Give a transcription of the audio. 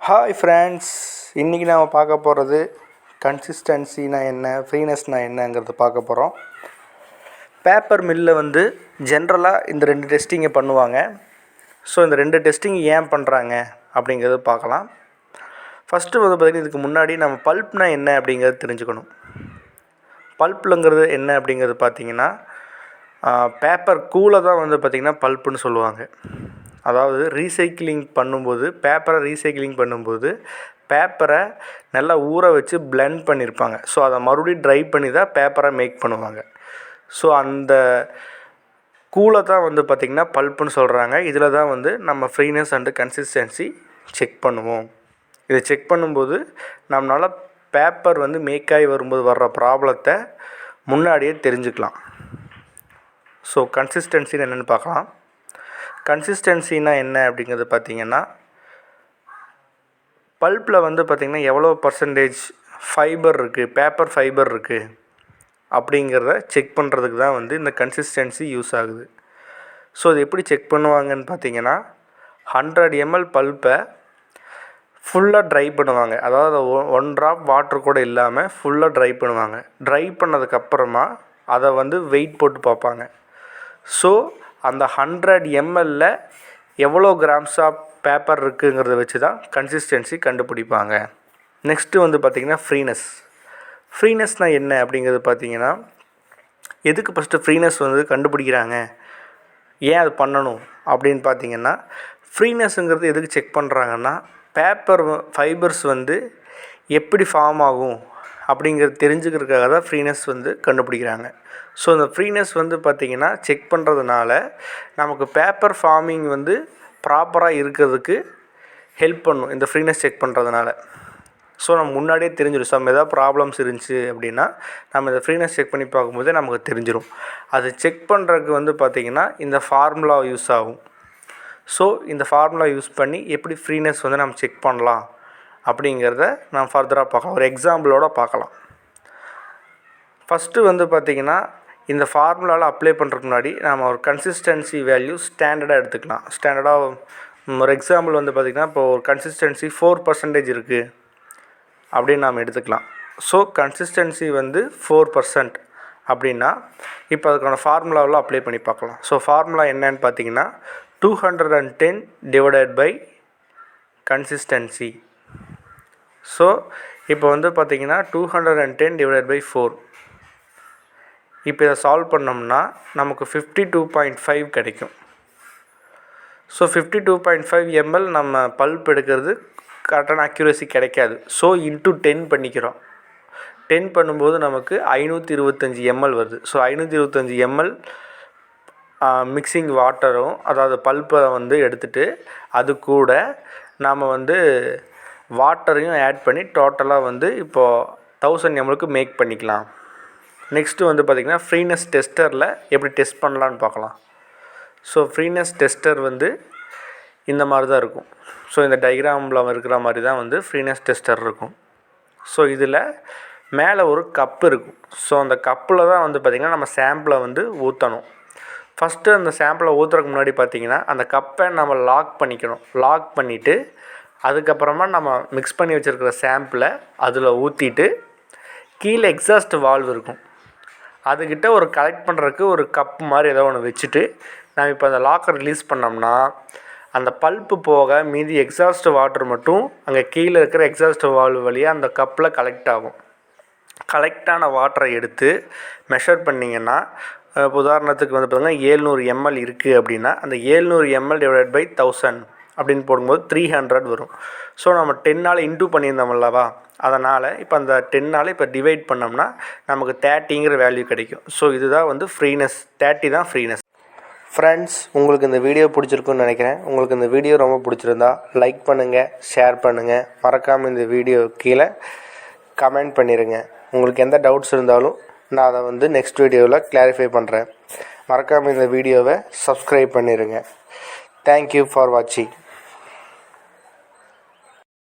Hi friends, இன்றைக்கி நாம் பார்க்க போகிறது கன்சிஸ்டன்சினா என்ன, ஃப்ரீனஸ்னா என்னங்கிறது பார்க்க போகிறோம். பேப்பர் மில்லில் ஜென்ரலாக இந்த 2 டெஸ்டிங்கை பண்ணுவாங்க. ஸோ இந்த 2 டெஸ்டிங் ஏன் பண்ணுறாங்க அப்படிங்கிறது பார்க்கலாம். ஃபஸ்ட்டு பார்த்திங்கன்னா இதுக்கு முன்னாடி நம்ம பல்ப்னா என்ன அப்படிங்கிறது தெரிஞ்சுக்கணும். பல்ப்புங்கிறது என்ன அப்படிங்கிறது பார்த்திங்கன்னா பேப்பர் கூலை தான் பார்த்திங்கன்னா பல்ப்புன்னு சொல்லுவாங்க. அதாவது ரீசைக்கிளிங் பண்ணும்போது பேப்பரை நல்லா ஊற வச்சு பிளெண்ட் பண்ணியிருப்பாங்க. ஸோ அதை மறுபடியும் ட்ரை பண்ணி தான் பேப்பரை மேக் பண்ணுவாங்க. ஸோ அந்த கூலை தான் பார்த்திங்கன்னா பல்ப்புன்னு சொல்கிறாங்க. இதில் தான் நம்ம ஃப்ரீனஸ் அண்டு கன்சிஸ்டன்சி செக் பண்ணுவோம். இதை செக் பண்ணும்போது நம்மளால் பேப்பர் மேக் ஆகி வரும்போது வர்ற ப்ராப்ளத்தை முன்னாடியே தெரிஞ்சுக்கலாம். ஸோ கன்சிஸ்டன்சின்னு என்னென்னு பார்க்கலாம். கன்சிஸ்டன்சினா என்ன அப்படிங்கிறது பார்த்திங்கன்னா பல்ப்பில் பார்த்திங்கன்னா எவ்வளோ பர்சன்டேஜ் ஃபைபர் இருக்குது, பேப்பர் ஃபைபர் இருக்குது அப்படிங்கிறத செக் பண்ணுறதுக்கு தான் இந்த கன்சிஸ்டன்சி யூஸ் ஆகுது. ஸோ இது எப்படி செக் பண்ணுவாங்கன்னு பார்த்திங்கன்னா 100 ml பல்ப்பை ஃபுல்லாக ட்ரை பண்ணுவாங்க. அதாவது 1 ட்ராப் வாட்டர் கூட இல்லாமல் ஃபுல்லாக ட்ரை பண்ணுவாங்க. ட்ரை பண்ணதுக்கப்புறமா அதை வெயிட் போட்டு பார்ப்பாங்க. ஸோ அந்த 100 mlல எவ்வளோ கிராம்ஸ் ஆஃப் பேப்பர் இருக்குங்கிறத வச்சு தான் கன்சிஸ்டன்சி கண்டுபிடிப்பாங்க. நெக்ஸ்ட்டு பார்த்திங்கன்னா ஃப்ரீனஸ்னால் என்ன அப்படிங்கிறது பார்த்திங்கன்னா எதுக்கு ஃபஸ்ட்டு ஃப்ரீனஸ் கண்டுபிடிக்கிறாங்க, ஏன் அது பண்ணணும் அப்படின்னு பார்த்திங்கன்னா ஃப்ரீனஸ்ங்கிறது எதுக்கு செக் பண்ணுறாங்கன்னா பேப்பர் ஃபைபர்ஸ் எப்படி ஃபார்ம் ஆகும் அப்படிங்கிறது தெரிஞ்சுக்கிறதுக்காக தான் ஃப்ரீனஸ் கண்டுபிடிக்கிறாங்க. ஸோ இந்த ஃப்ரீனஸ் பார்த்திங்கன்னா செக் பண்ணுறதுனால நமக்கு பேப்பர் ஃபார்மிங் ப்ராப்பராக இருக்கிறதுக்கு ஹெல்ப் பண்ணும் இந்த ஃப்ரீனஸ் செக் பண்ணுறதுனால. ஸோ நம்ம முன்னாடியே தெரிஞ்சிடும். ஏதாவது ப்ராப்ளம்ஸ் இருந்துச்சு அப்படின்னா நம்ம இந்த ஃப்ரீனஸ் செக் பண்ணி பார்க்கும்போதே நமக்கு தெரிஞ்சிடும். அது செக் பண்ணுறதுக்கு பார்த்திங்கன்னா இந்த ஃபார்முலா யூஸ் ஆகும். ஸோ இந்த ஃபார்முலா யூஸ் பண்ணி எப்படி ஃப்ரீனஸ் நம்ம செக் பண்ணலாம் அப்படிங்கிறத நான் ஃபர்தராக பார்க்கலாம். ஒரு எக்ஸாம்பிளோட பார்க்கலாம். ஃபஸ்ட்டு பார்த்திங்கன்னா இந்த ஃபார்முலாவில் அப்ளை பண்ணுறதுக்கு முன்னாடி நம்ம ஒரு கன்சிஸ்டன்சி வேல்யூ ஸ்டாண்டர்டாக எடுத்துக்கலாம். ஒரு எக்ஸாம்பிள் பார்த்திங்கன்னா இப்போ ஒரு கன்சிஸ்டன்சி 4% இருக்குது அப்படின்னு நாம் எடுத்துக்கலாம். ஸோ கன்சிஸ்டன்சி 4% அப்படின்னா இப்போ அதுக்கான ஃபார்முலாவில் அப்ளை பண்ணி பார்க்கலாம். ஸோ ஃபார்முலா என்னன்னு பார்த்திங்கன்னா 210 டிவைடட் பை கன்சிஸ்டன்சி. ஸோ இப்போ பார்த்திங்கன்னா 210 டிவைடட் பை 4. இப்போ இதை சால்வ் பண்ணோம்னா நமக்கு 52.5 கிடைக்கும். ஸோ 52.5 ml நம்ம பல்ப் எடுக்கிறது கரெக்டான அக்யூரசி கிடைக்காது. ஸோ இன்ட்டு 10 பண்ணிக்கிறோம். 10 பண்ணும்போது நமக்கு 525 ml வருது. ஸோ 525 ml மிக்சிங் வாட்டரும், அதாவது பல்ப்பை எடுத்துகிட்டு அது கூட நாம் வாட்டரையும் ஆட் பண்ணி டோட்டலாக இப்போது 1000 mlக்கு மேக் பண்ணிக்கலாம். நெக்ஸ்ட்டு பார்த்திங்கன்னா ஃப்ரீனஸ் டெஸ்டரில் எப்படி டெஸ்ட் பண்ணலான்னு பார்க்கலாம். ஸோ ஃப்ரீனஸ் டெஸ்டர் இந்த மாதிரி தான் இருக்கும். ஸோ இந்த டயக்ராமில் இருக்கிற மாதிரி தான் ஃப்ரீனஸ் டெஸ்டர் இருக்கும். ஸோ இதில் மேலே ஒரு கப்பு இருக்கும். ஸோ அந்த கப்பில் தான் பார்த்திங்கன்னா நம்ம சாம்பிளை ஊற்றணும். ஃபஸ்ட்டு அந்த சாம்பிளை ஊற்றுறதுக்கு முன்னாடி பார்த்திங்கன்னா அந்த கப்பை நம்ம லாக் பண்ணிக்கணும். லாக் பண்ணிவிட்டு அதுக்கப்புறமா நம்ம மிக்ஸ் பண்ணி வச்சுருக்கிற சாம்பிளை அதில் ஊற்றிட்டு கீழே எக்ஸாஸ்ட் வால்வ் இருக்கும். அதுக்கிட்ட ஒரு கலெக்ட் பண்ணுறதுக்கு ஒரு கப்பு மாதிரி ஏதோ ஒன்று வச்சுட்டு நம்ம இப்போ அந்த லாக்கை ரிலீஸ் பண்ணோம்னா அந்த பல்ப்பு போக மீதி எக்ஸாஸ்ட் வாட்டர் மட்டும் அங்கே கீழே இருக்கிற எக்ஸாஸ்ட் வால்வ் வழியாக அந்த கப்பில் கலெக்ட் ஆகும். கலெக்டான வாட்டரை எடுத்து மெஷர் பண்ணிங்கன்னா உதாரணத்துக்கு பார்த்திங்கன்னா 700 ml இருக்குது அப்படின்னா அந்த 700 ml டிவைடட் பை 1000 அப்படின்னு போடும்போது 300 வரும். ஸோ நம்ம 10 இன்டூ பண்ணியிருந்தோம் அல்லவா, அதனால் இப்போ அந்த 10 இப்போ டிவைட் பண்ணோம்னா நமக்கு 30ங்கிற வேல்யூ கிடைக்கும். ஸோ இதுதான் ஃப்ரீனஸ். 30 தான் ஃப்ரீனஸ். ஃப்ரெண்ட்ஸ், உங்களுக்கு இந்த வீடியோ பிடிச்சிருக்குன்னு நினைக்கிறேன். உங்களுக்கு இந்த வீடியோ ரொம்ப பிடிச்சிருந்தா லைக் பண்ணுங்கள், ஷேர் பண்ணுங்கள், மறக்காமல் இந்த வீடியோ கீழே கமெண்ட் பண்ணிடுங்க. உங்களுக்கு எந்த டவுட்ஸ் இருந்தாலும் நான் அதை நெக்ஸ்ட் வீடியோவில் கிளாரிஃபை பண்ணுறேன். மறக்காமல் இந்த வீடியோவை சப்ஸ்கிரைப் பண்ணிடுங்க. தேங்க்யூ ஃபார் வாட்சிங்.